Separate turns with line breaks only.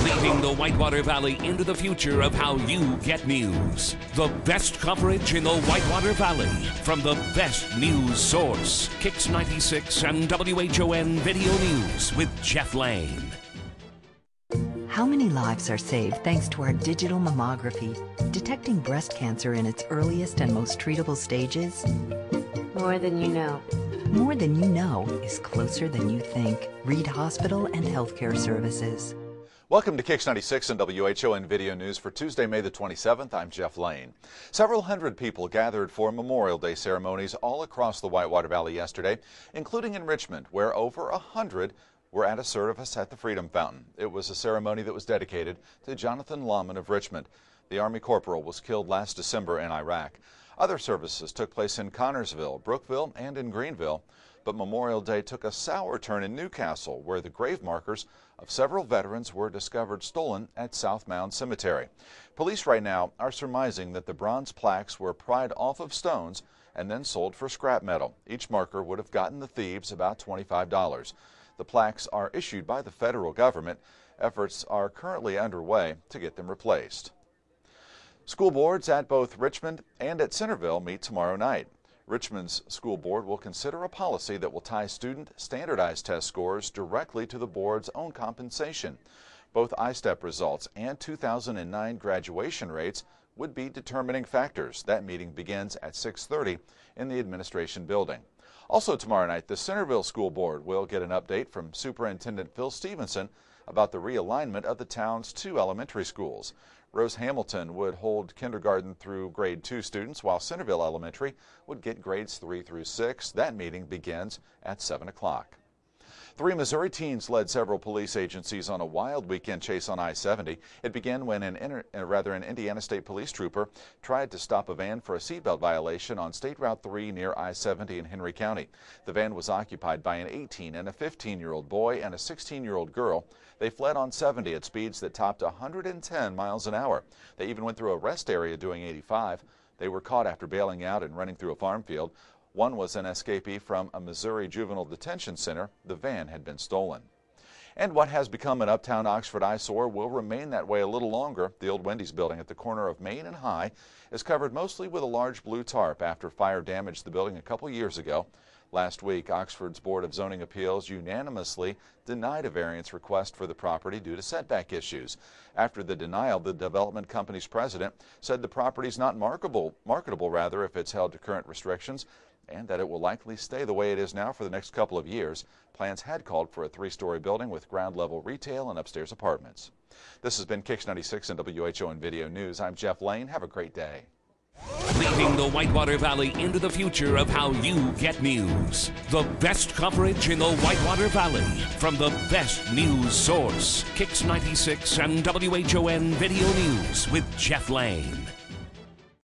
Leading the Whitewater Valley into the future of how you get news. The best coverage in the Whitewater Valley from the best news source. Kicks 96 and WHON Video News with Jeff Lane.
How many lives are saved thanks to our digital mammography, detecting breast cancer in its earliest and most treatable stages?
More than you know.
More Than You Know is closer than you think. Reed Hospital and Healthcare Services.
Welcome to Kicks 96 and WHON Video News for Tuesday, May the 27th. I'm Jeff Lane. Several hundred people gathered for Memorial Day ceremonies all across the Whitewater Valley yesterday, including in Richmond, where over 100 were at a service at the Freedom Fountain. It was a ceremony that was dedicated to Jonathan Lawman of Richmond. The Army corporal was killed last December in Iraq. Other services took place in Connorsville, Brookville, and in Greenville. But Memorial Day took a sour turn in Newcastle, where the grave markers of several veterans were discovered stolen at South Mound Cemetery. Police right now are surmising that the bronze plaques were pried off of stones and then sold for scrap metal. Each marker would have gotten the thieves about $25. The plaques are issued by the federal government. Efforts are currently underway to get them replaced. School boards at both Richmond and at Centerville meet tomorrow night. Richmond's school board will consider a policy that will tie student standardized test scores directly to the board's own compensation. Both ISTEP results and 2009 graduation rates would be determining factors. That meeting begins at 6:30 in the administration building. Also tomorrow night, the Centerville School Board will get an update from Superintendent Phil Stevenson about the realignment of the town's 2 elementary schools. Rose Hamilton would hold kindergarten through grade 2 students, while Centerville Elementary would get grades 3 through 6. That meeting begins at 7 o'clock. 3 Missouri teens led several police agencies on a wild weekend chase on I-70. It began when an Indiana State Police trooper tried to stop a van for a seatbelt violation on State Route 3 near I-70 in Henry County. The van was occupied by an 18 and a 15-year-old boy and a 16-year-old girl. They fled on 70 at speeds that topped 110 miles an hour. They even went through a rest area doing 85. They were caught after bailing out and running through a farm field. One was an escapee from a Missouri juvenile detention center. The van had been stolen. And what has become an uptown Oxford eyesore will remain that way a little longer. The old Wendy's building at the corner of Main and High is covered mostly with a large blue tarp after fire damaged the building a couple years ago. Last week, Oxford's Board of Zoning Appeals unanimously denied a variance request for the property due to setback issues. After the denial, the development company's president said the property is not marketable if it's held to current restrictions, and that it will likely stay the way it is now for the next couple of years. Plans had called for a 3-story building with ground-level retail and upstairs apartments. This has been Kicks 96 and WHON Video News. I'm Jeff Lane. Have a great day.
Leading the Whitewater Valley into the future of how you get news. The best coverage in the Whitewater Valley from the best news source. Kicks 96 and WHON Video News with Jeff Lane.